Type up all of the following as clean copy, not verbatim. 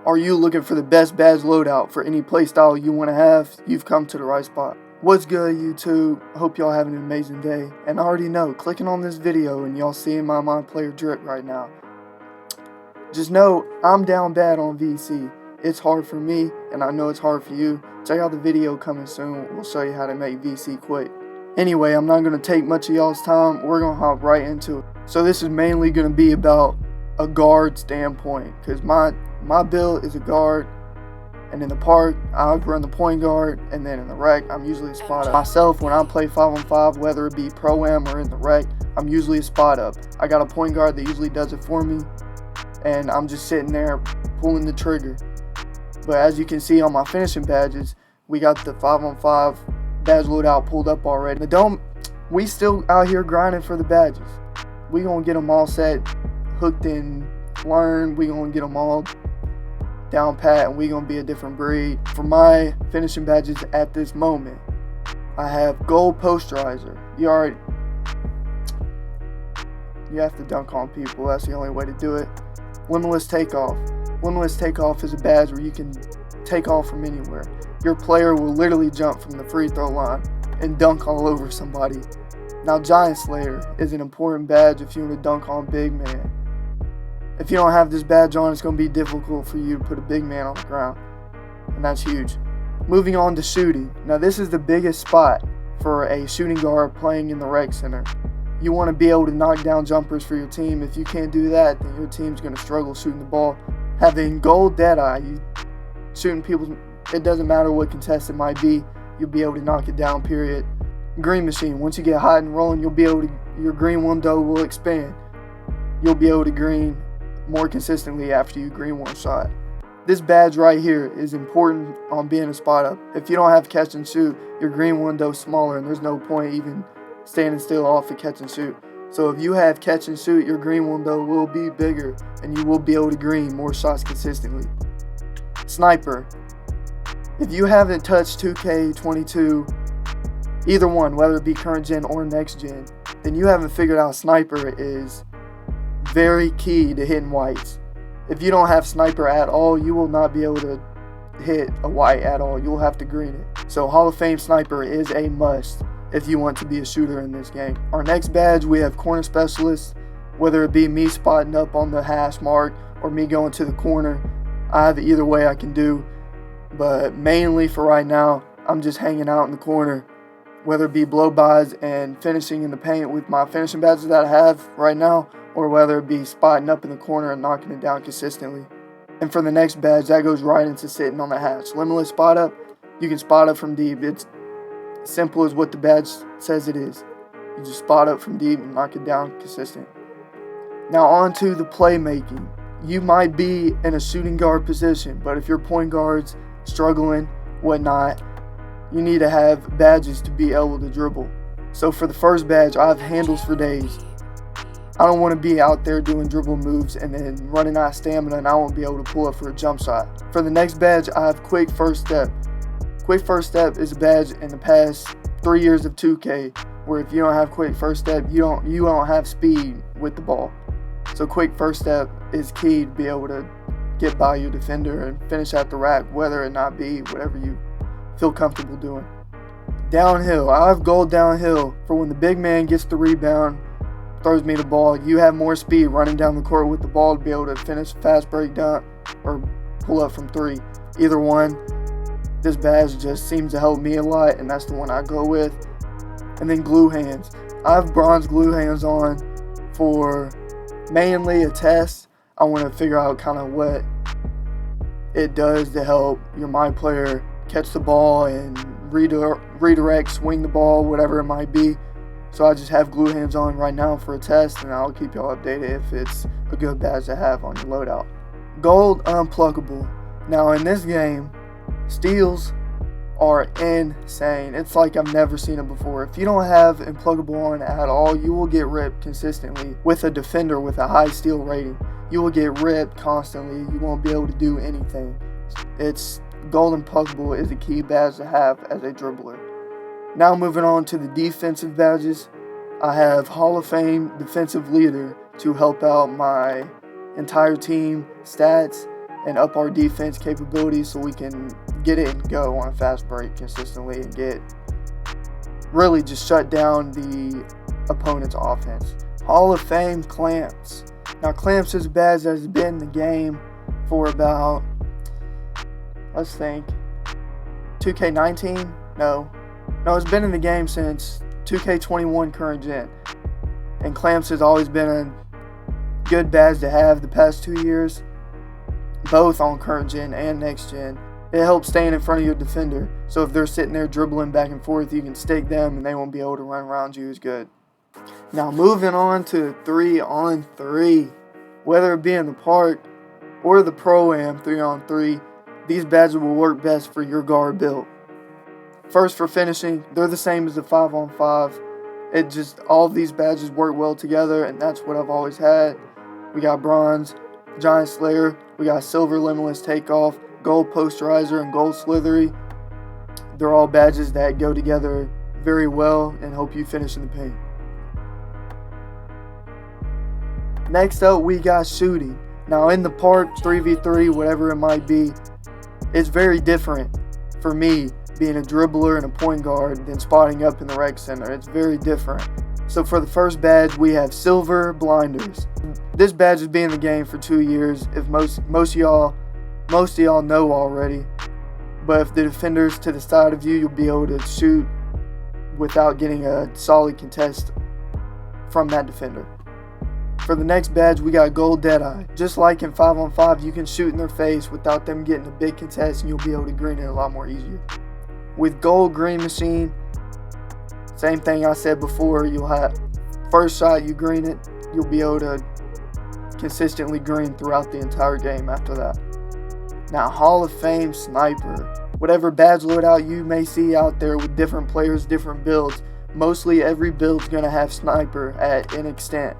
Are you looking for the best badge loadout for any playstyle you want to have? You've come to the right spot. What's good, YouTube? Hope y'all having an amazing day. And I already know, clicking on this video and y'all seeing my mind player drip right now, just know I'm down bad on VC. It's hard for me, and I know it's hard for you. Check out the video coming soon. We'll show you how to make VC quick. Anyway, I'm not going to take much of y'all's time. We're going to hop right into it. So this is mainly going to be about a guard standpoint, because my build is a guard, and in the park I run the point guard, and then in the rec I'm usually a spot up. Myself, when I play 5-on-5, whether it be pro-am or in the rec, I'm usually a spot up. I got a point guard that usually does it for me, and I'm just sitting there pulling the trigger. But as you can see on my finishing badges, we got the 5-on-5 badge loadout pulled up already. We still out here grinding for the badges. We gonna get them all set, hooked and learned. We gonna get them all down pat, and we gonna be a different breed. For my finishing badges at this moment, I have gold Posterizer. You have to dunk on people. That's the only way to do it. Limitless Takeoff. Limitless Takeoff is a badge where you can take off from anywhere. Your player will literally jump from the free throw line and dunk all over somebody. Now, Giant Slayer is an important badge if you want to dunk on big man. If you don't have this badge on, it's going to be difficult for you to put a big man on the ground, and that's huge. Moving on to shooting. Now, this is the biggest spot for a shooting guard playing in the rec center. You want to be able to knock down jumpers for your team. If you can't do that, then your team's going to struggle shooting the ball. Having gold Deadeye, shooting people, it doesn't matter what contest it might be, you'll be able to knock it down, period. Green machine. Once you get hot and rolling, you'll be able to, your green window will expand. You'll be able to green more consistently after you green one shot. This badge right here is important on being a spot up. If you don't have catch and shoot, your green window's smaller, and there's no point even standing still off the catch and shoot. So if you have catch and shoot, your green window will be bigger, and you will be able to green more shots consistently. Sniper. If you haven't touched 2K22, either one, whether it be current gen or next gen, then you haven't figured out Sniper is very key to hitting whites. If you don't have Sniper at all, you will not be able to hit a white at all. You'll have to green it. So Hall of Fame Sniper is a must if you want to be a shooter in this game. Our next badge, we have Corner Specialist. Whether it be me spotting up on the hash mark or me going to the corner, I have either way I can do. But mainly for right now, I'm just hanging out in the corner, whether it be blow-bys and finishing in the paint with my finishing badges that I have right now, or whether it be spotting up in the corner and knocking it down consistently. And for the next badge, that goes right into sitting on the hatch. Limitless spot up, you can spot up from deep. It's simple as what the badge says it is. You just spot up from deep and knock it down consistent. Now on to the playmaking. You might be in a shooting guard position, but if your point guard's struggling, whatnot, you need to have badges to be able to dribble. So for the first badge, I have handles for days. I don't want to be out there doing dribble moves and then running out of stamina, and I won't be able to pull up for a jump shot. For the next badge, I have quick first step. Quick first step is a badge in the past 3 years of 2K, where if you don't have quick first step, you don't have speed with the ball. So quick first step is key to be able to get by your defender and finish at the rack, whether it not be whatever you feel comfortable doing. Downhill. I have gold downhill for when the big man gets the rebound, throws me the ball. You have more speed running down the court with the ball to be able to finish fast break dunk or pull up from three. Either one. This badge just seems to help me a lot, and that's the one I go with. And then glue hands. I have bronze glue hands on for mainly a test. I want to figure out kind of what it does to help your mind player catch the ball and redirect, swing the ball, whatever it might be. So I just have glue hands on right now for a test, and I'll keep y'all updated if it's a good badge to have on your loadout. Gold Unpluggable. Now in this game, steals are insane. It's like I've never seen it before. If you don't have Unpluggable on at all, you will get ripped consistently with a defender with a high steal rating. You will get ripped constantly. You won't be able to do anything. Gold Unpluggable is a key badge to have as a dribbler. Now moving on to the defensive badges, I have Hall of Fame Defensive Leader to help out my entire team stats and up our defense capabilities so we can get it and go on a fast break consistently and really just shut down the opponent's offense. Hall of Fame Clamps. Now Clamps is as bad as it's been in the game for about, let's think, 2K19? No, it's been in the game since 2K21 current gen. And Clamps has always been a good badge to have the past 2 years, both on current gen and next gen. It helps staying in front of your defender, so if they're sitting there dribbling back and forth, you can stick them and they won't be able to run around you as good. Now moving on to 3-on-3. Whether it be in the park or the Pro-Am 3-on-3, these badges will work best for your guard build. First, for finishing, they're the same as the 5-on-5. All of these badges work well together, and that's what I've always had. We got Bronze, Giant Slayer, we got Silver Limitless Takeoff, Gold Posterizer, and Gold Slithery. They're all badges that go together very well and help you finish in the paint. Next up, we got shooting. Now in the park, 3v3, whatever it might be, it's very different for me being a dribbler and a point guard than spotting up in the rec center. It's very different. So for the first badge, we have Silver Blinders. This badge has been in the game for 2 years. If most of y'all know already, but if the defender's to the side of you, you'll be able to shoot without getting a solid contest from that defender. For the next badge, we got Gold Deadeye. Just like in 5-on-5, you can shoot in their face without them getting a big contest, and you'll be able to green it a lot more easier. With Gold Green Machine, same thing I said before. You'll have first shot you green it, you'll be able to consistently green throughout the entire game after that. Now Hall of Fame Sniper. Whatever badge loadout you may see out there with different players, different builds, mostly every build's gonna have Sniper at an extent.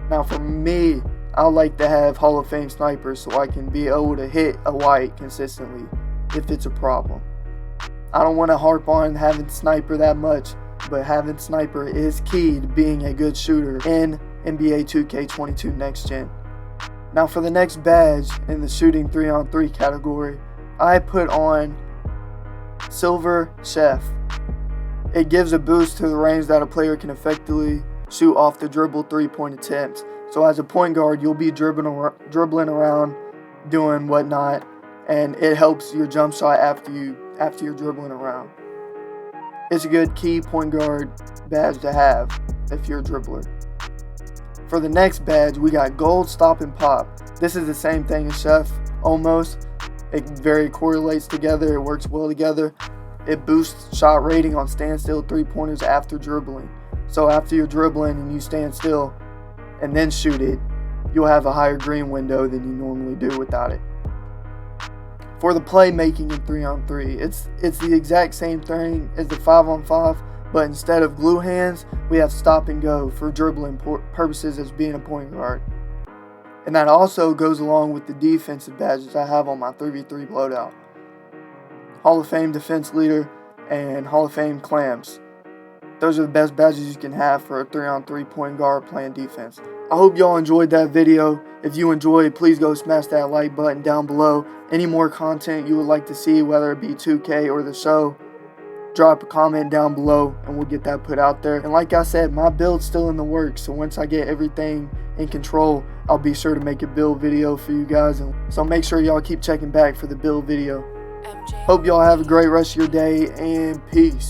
Now for me, I like to have Hall of Fame Sniper so I can be able to hit a white consistently if it's a problem. I don't want to harp on having Sniper that much, but having Sniper is key to being a good shooter in NBA 2K22 Next Gen. Now for the next badge in the shooting 3-on-3 category, I put on Silver Chef. It gives a boost to the range that a player can effectively shoot off the dribble 3-point attempts. So as a point guard, you'll be dribbling around, doing whatnot, and it helps your jump shot after you're dribbling around. It's a good key point guard badge to have if you're a dribbler. For the next badge, we got Gold Stop and Pop. This is the same thing as Chef, almost. It very correlates together, it works well together. It boosts shot rating on standstill 3-pointers after dribbling. So after you're dribbling and you stand still and then shoot it, you'll have a higher green window than you normally do without it. For the playmaking in 3-on-3, it's the exact same thing as the 5-on-5, but instead of glue hands, we have stop and go for dribbling purposes as being a point guard. And that also goes along with the defensive badges I have on my 3v3 loadout. Hall of Fame Defense Leader and Hall of Fame Clamps. Those are the best badges you can have for a 3-on-3 point guard playing defense. I hope y'all enjoyed that video. If you enjoyed, please go smash that like button down below. Any more content you would like to see, whether it be 2K or the show, drop a comment down below and we'll get that put out there. And like I said, my build's still in the works, so once I get everything in control, I'll be sure to make a build video for you guys. And so make sure y'all keep checking back for the build video. Hope y'all have a great rest of your day, and peace.